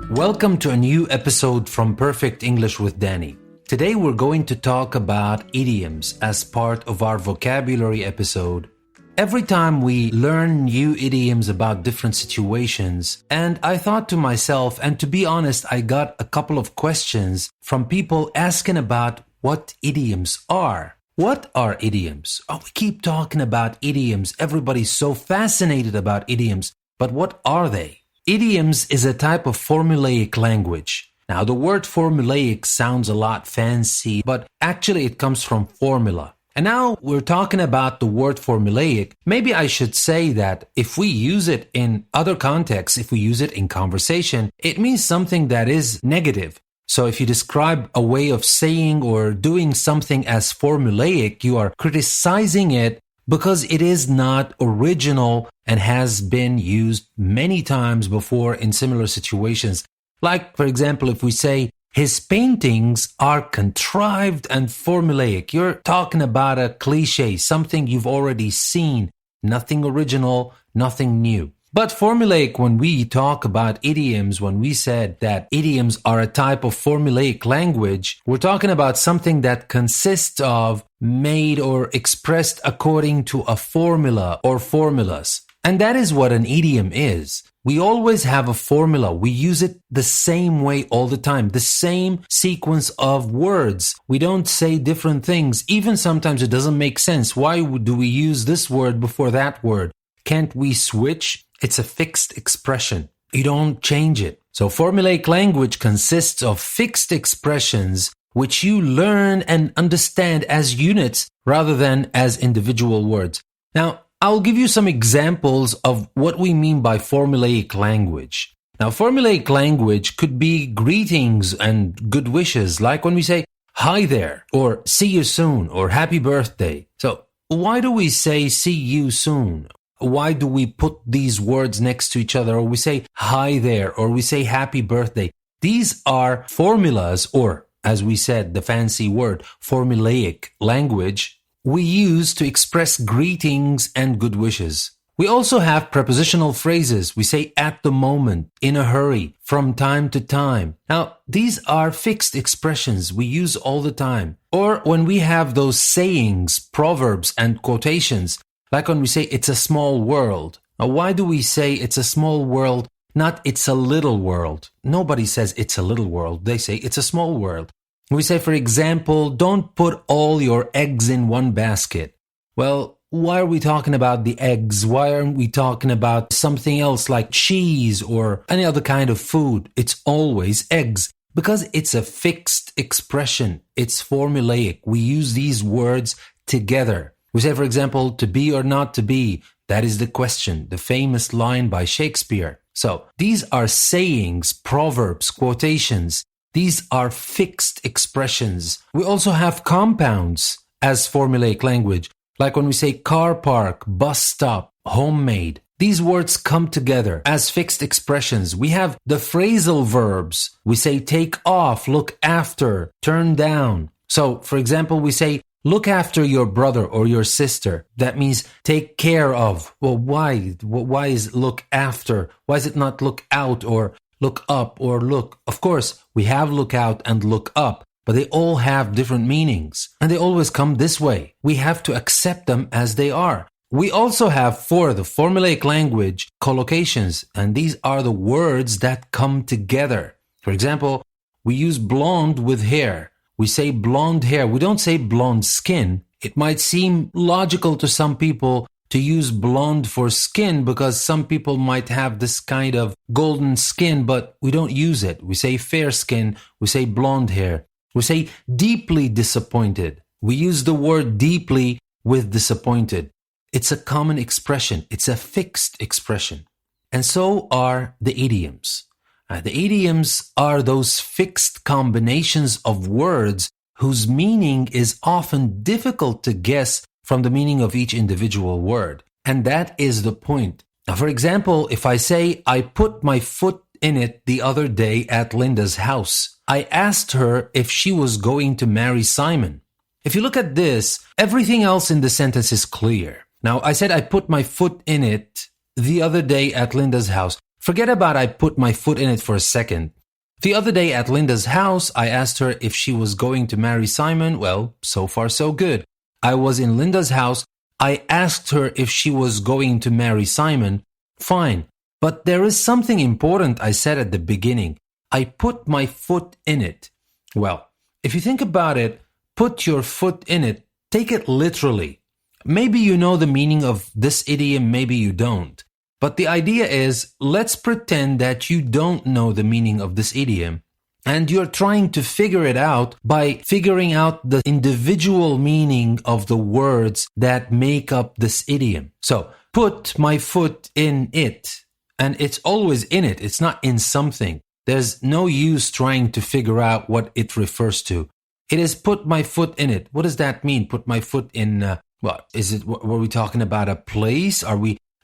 Welcome to a new episode from Perfect English with Danny. Today we're going to talk about idioms as part of our vocabulary episode. Every time we learn new idioms about different situations, and I thought to myself, and to be honest, I got a couple of questions from people asking about what idioms are. What are idioms? Oh, we keep talking about idioms. Everybody's so fascinated about idioms. But what are they? Idioms is a type of formulaic language. Now, the word formulaic sounds a lot fancy, but actually it comes from formula. And now we're talking about the word formulaic. Maybe I should say that if we use it in other contexts, if we use it in conversation, it means something that is negative. So if you describe a way of saying or doing something as formulaic, you are criticizing it because it is not original and has been used many times before in similar situations. Like, for example, if we say, his paintings are contrived and formulaic. You're talking about a cliche, something you've already seen, nothing original, nothing new. But formulaic, when we talk about idioms, when we said that idioms are a type of formulaic language, we're talking about something that consists of, made or expressed according to a formula or formulas. And that is what an idiom is. We always have a formula. We use it the same way all the time, the same sequence of words. We don't say different things. Even sometimes it doesn't make sense. Why do we use this word before that word? Can't we switch? It's a fixed expression. You don't change it. So formulaic language consists of fixed expressions which you learn and understand as units rather than as individual words. Now, I'll give you some examples of what we mean by formulaic language. Now, formulaic language could be greetings and good wishes, like when we say, hi there, or see you soon, or happy birthday. So why do we say see you soon? Why do we put these words next to each other? Or we say hi there, or we say happy birthday. These are formulas, or as we said, the fancy word, formulaic language, we use to express greetings and good wishes. We also have prepositional phrases. We say at the moment, in a hurry, from time to time. Now, these are fixed expressions we use all the time. Or when we have those sayings, proverbs, and quotations, like when we say it's a small world. Now, why do we say it's a small world, not it's a little world? Nobody says it's a little world. They say it's a small world. We say, for example, don't put all your eggs in one basket. Well, why are we talking about the eggs? Why aren't we talking about something else like cheese or any other kind of food? It's always eggs because it's a fixed expression. It's formulaic. We use these words together. We say, for example, to be or not to be. That is the question, the famous line by Shakespeare. So these are sayings, proverbs, quotations. These are fixed expressions. We also have compounds as formulaic language, like when we say car park, bus stop, homemade. These words come together as fixed expressions. We have the phrasal verbs. We say take off, look after, turn down. So, for example, we say look after your brother or your sister. That means take care of. Well, why? Why is look after? Why is it not look out or look up or look? Of course, we have look out and look up, but they all have different meanings. And they always come this way. We have to accept them as they are. We also have, for the formulaic language, collocations. And these are the words that come together. For example, we use blonde with hair. We say blonde hair. We don't say blonde skin. It might seem logical to some people to use blonde for skin because some people might have this kind of golden skin, but we don't use it. We say fair skin. We say blonde hair. We say deeply disappointed. We use the word deeply with disappointed. It's a common expression. It's a fixed expression. And so are the idioms. The idioms are those fixed combinations of words whose meaning is often difficult to guess from the meaning of each individual word. And that is the point. Now, for example, if I say, I put my foot in it the other day at Linda's house, I asked her if she was going to marry Simon. If you look at this, everything else in the sentence is clear. Now, I said I put my foot in it the other day at Linda's house. forget about I put my foot in it for a second. The other day at Linda's house, I asked her if she was going to marry Simon. Well, so far so good. I was in Linda's house. I asked her if she was going to marry Simon. Fine. But there is something important I said at the beginning. I put my foot in it. Well, if you think about it, put your foot in it, take it literally. Maybe you know the meaning of this idiom, maybe you don't. But the idea is, let's pretend that you don't know the meaning of this idiom, and you're trying to figure it out by figuring out the individual meaning of the words that make up this idiom. So, put my foot in it, and it's always in it, it's not in something. There's no use trying to figure out what it refers to. It is put my foot in it. What does that mean? Put my foot in, what? Is it, were we talking about a place?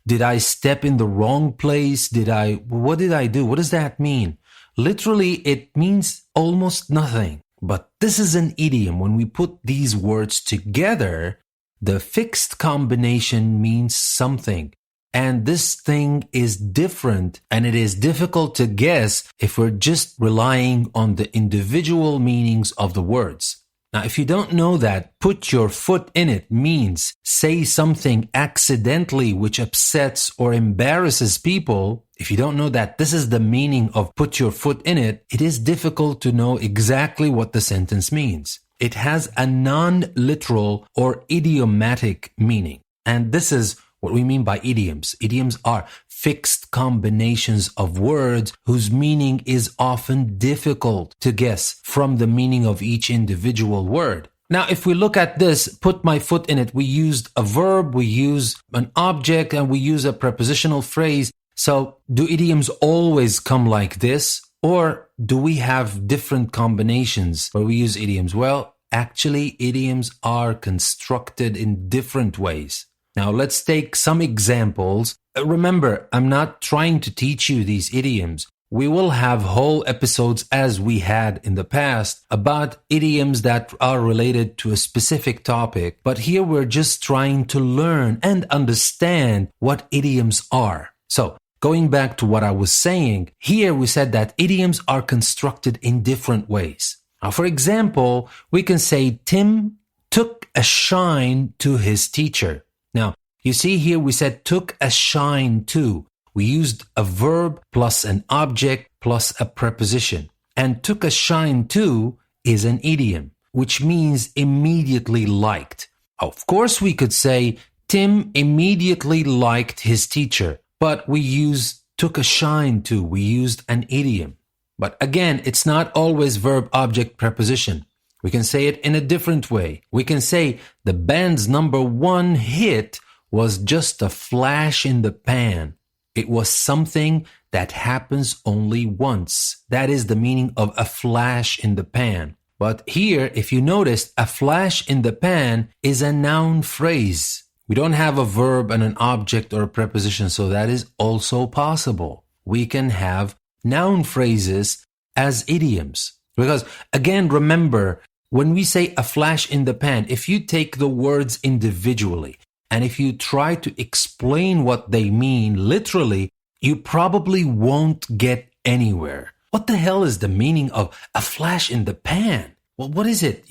Did I step in the wrong place? What did I do? What does that mean? Literally, it means almost nothing. But this is an idiom. When we put these words together, the fixed combination means something. And this thing is different, and it is difficult to guess if we're just relying on the individual meanings of the words. Now, if you don't know that, put your foot in it means say something accidentally which upsets or embarrasses people. If you don't know that this is the meaning of put your foot in it, it is difficult to know exactly what the sentence means. It has a non-literal or idiomatic meaning. And this is what we mean by idioms. Idioms are fixed combinations of words whose meaning is often difficult to guess from the meaning of each individual word. Now, if we look at this, put my foot in it, we used a verb, we use an object, and we use a prepositional phrase. So, do idioms always come like this? Or do we have different combinations where we use idioms? Well, actually, idioms are constructed in different ways. Now, let's take some examples. Remember, I'm not trying to teach you these idioms. We will have whole episodes, as we had in the past, about idioms that are related to a specific topic. But here we're just trying to learn and understand what idioms are. So, going back to what I was saying, here we said that idioms are constructed in different ways. Now, for example, we can say Tim took a shine to his teacher. Now, you see here we said took a shine to. We used a verb plus an object plus a preposition. And took a shine to is an idiom, which means immediately liked. Of course, we could say Tim immediately liked his teacher, but we used took a shine to. We used an idiom. But again, it's not always verb, object, preposition. We can say it in a different way. We can say the band's number one hit was just a flash in the pan. It was something that happens only once. That is the meaning of a flash in the pan. But here, if you notice, a flash in the pan is a noun phrase. We don't have a verb and an object or a preposition, so that is also possible. We can have noun phrases as idioms. Because, again, remember, when we say a flash in the pan, if you take the words individually and if you try to explain what they mean literally, you probably won't get anywhere. What the hell is the meaning of a flash in the pan? Well, what is it?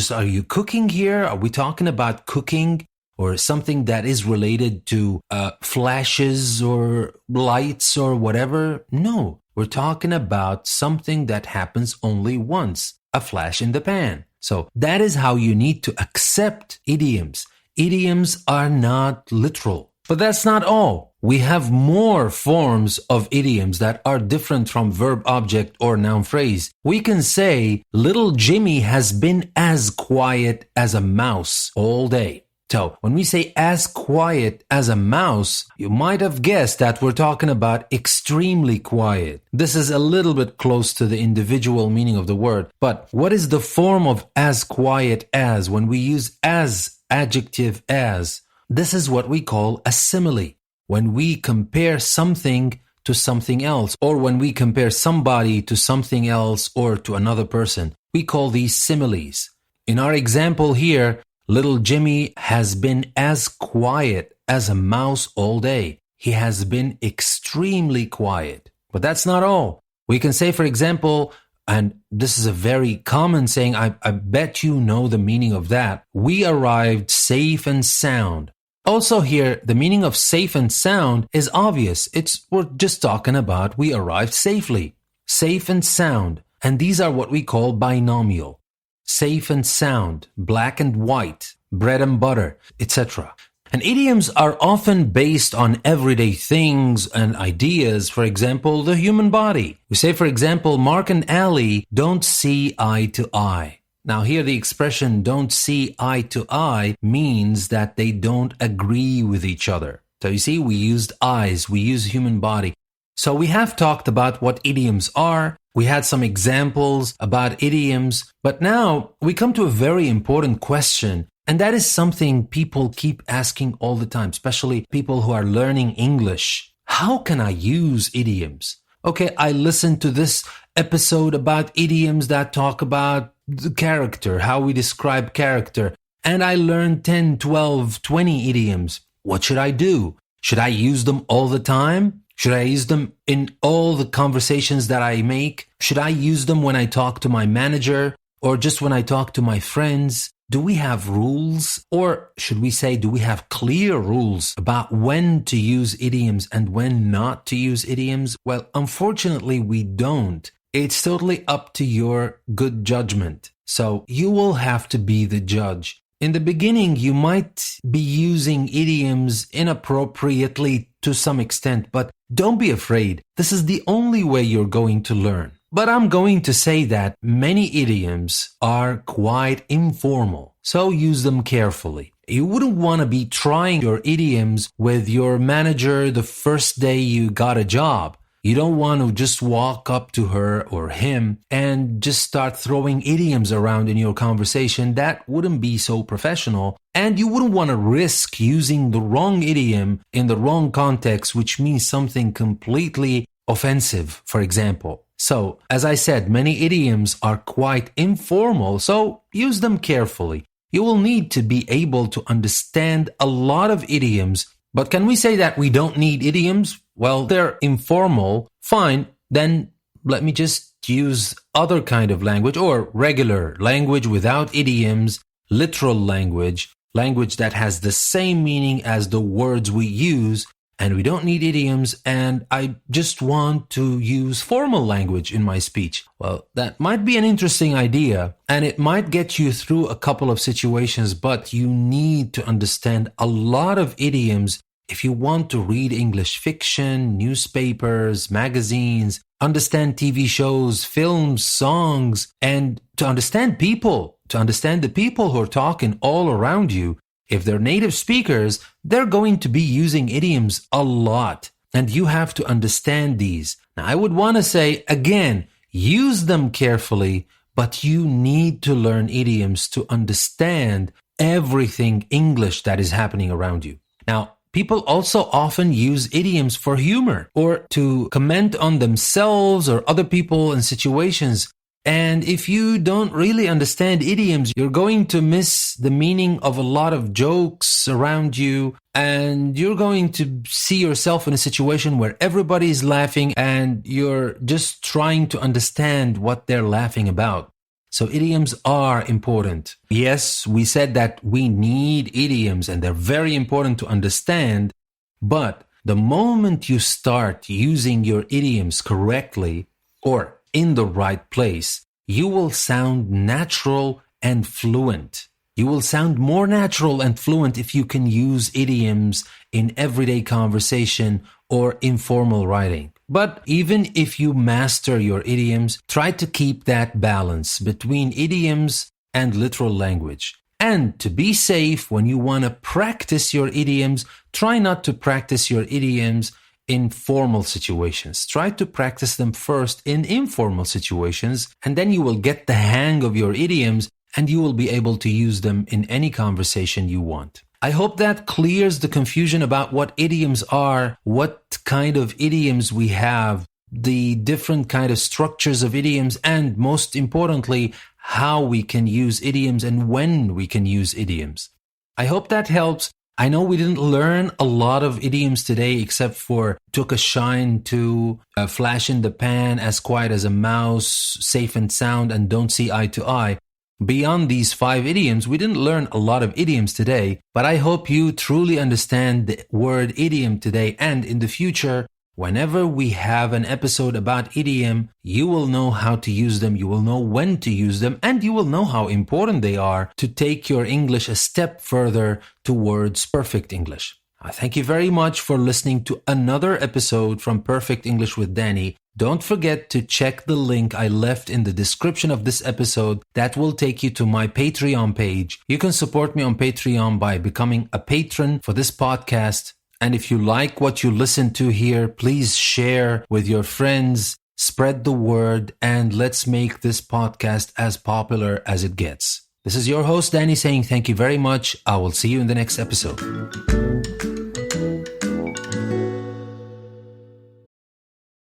Are you cooking here? Are we talking about cooking or something that is related to flashes or lights or whatever? No, we're talking about something that happens only once, a flash in the pan. So that is how you need to accept idioms. Idioms are not literal. But that's not all. We have more forms of idioms that are different from verb, object, or noun phrase. We can say, little Jimmy has been as quiet as a mouse all day. So when we say as quiet as a mouse, you might have guessed that we're talking about extremely quiet. This is a little bit close to the individual meaning of the word. But what is the form of as quiet as when we use as, adjective as? This is what we call a simile. When we compare something to something else, or when we compare somebody to something else or to another person, we call these similes. In our example here, little Jimmy has been as quiet as a mouse all day. He has been extremely quiet. But that's not all. We can say, for example, and this is a very common saying, I bet you know the meaning of that. We arrived safe and sound. Also here, the meaning of safe and sound is obvious. We're just talking about we arrived safely. Safe and sound. And these are what we call binomial. Safe and sound, black and white, bread and butter, etc. And idioms are often based on everyday things and ideas. For example, the human body. We say, for example, Mark and Ali don't see eye to eye. Now here the expression don't see eye to eye means that they don't agree with each other. So you see, we used eyes, we use human body. So we have talked about what idioms are. We had some examples about idioms. But now we come to a very important question. And that is something people keep asking all the time, especially people who are learning English. How can I use idioms? Okay, I listened to this episode about idioms that talk about the character, how we describe character, and I learned 10, 12, 20 idioms. What should I do? Should I use them all the time? Should I use them in all the conversations that I make? Should I use them when I talk to my manager or just when I talk to my friends? Do we have rules? Or should we say, do we have clear rules about when to use idioms and when not to use idioms? Well, unfortunately, we don't. It's totally up to your good judgment. So you will have to be the judge. In the beginning, you might be using idioms inappropriately to some extent, but don't be afraid. This is the only way you're going to learn. But I'm going to say that many idioms are quite informal, so use them carefully. You wouldn't want to be trying your idioms with your manager the first day you got a job. You don't want to just walk up to her or him and just start throwing idioms around in your conversation. That wouldn't be so professional. And you wouldn't want to risk using the wrong idiom in the wrong context, which means something completely offensive, for example. So, as I said, many idioms are quite informal, so use them carefully. You will need to be able to understand a lot of idioms. But can we say that we don't need idioms? Well, they're informal. Fine, then let me just use other kind of language or regular language without idioms, literal language, language that has the same meaning as the words we use, and we don't need idioms, and I just want to use formal language in my speech. Well, that might be an interesting idea, and it might get you through a couple of situations, but you need to understand a lot of idioms if you want to read English fiction, newspapers, magazines, understand TV shows, films, songs, and to understand people, to understand the people who are talking all around you. If they're native speakers, they're going to be using idioms a lot, and you have to understand these. Now, I would want to say, again, use them carefully, but you need to learn idioms to understand everything English that is happening around you. Now, people also often use idioms for humor or to comment on themselves or other people and situations. And if you don't really understand idioms, you're going to miss the meaning of a lot of jokes around you, and you're going to see yourself in a situation where everybody is laughing and you're just trying to understand what they're laughing about. So idioms are important. Yes, we said that we need idioms and they're very important to understand, but the moment you start using your idioms correctly or in the right place, you will sound natural and fluent. You will sound more natural and fluent if you can use idioms in everyday conversation or informal writing. But even if you master your idioms, try to keep that balance between idioms and literal language. And to be safe, when you want to practice your idioms, try not to practice your idioms in formal situations. Try to practice them first in informal situations, and then you will get the hang of your idioms and you will be able to use them in any conversation you want. I hope that clears the confusion about what idioms are, what kind of idioms we have, the different kind of structures of idioms, and most importantly, how we can use idioms and when we can use idioms. I hope that helps. I know we didn't learn a lot of idioms today except for took a shine to, flash in the pan, as quiet as a mouse, safe and sound, and don't see eye to eye. Beyond these 5 idioms, we didn't learn a lot of idioms today, but I hope you truly understand the word idiom today, and in the future, whenever we have an episode about idiom, you will know how to use them, you will know when to use them, and you will know how important they are to take your English a step further towards perfect English. I thank you very much for listening to another episode from Perfect English with Danny. Don't forget to check the link I left in the description of this episode. That will take you to my Patreon page. You can support me on Patreon by becoming a patron for this podcast. And if you like what you listen to here, please share with your friends, spread the word, and let's make this podcast as popular as it gets. This is your host, Danny, saying thank you very much. I will see you in the next episode.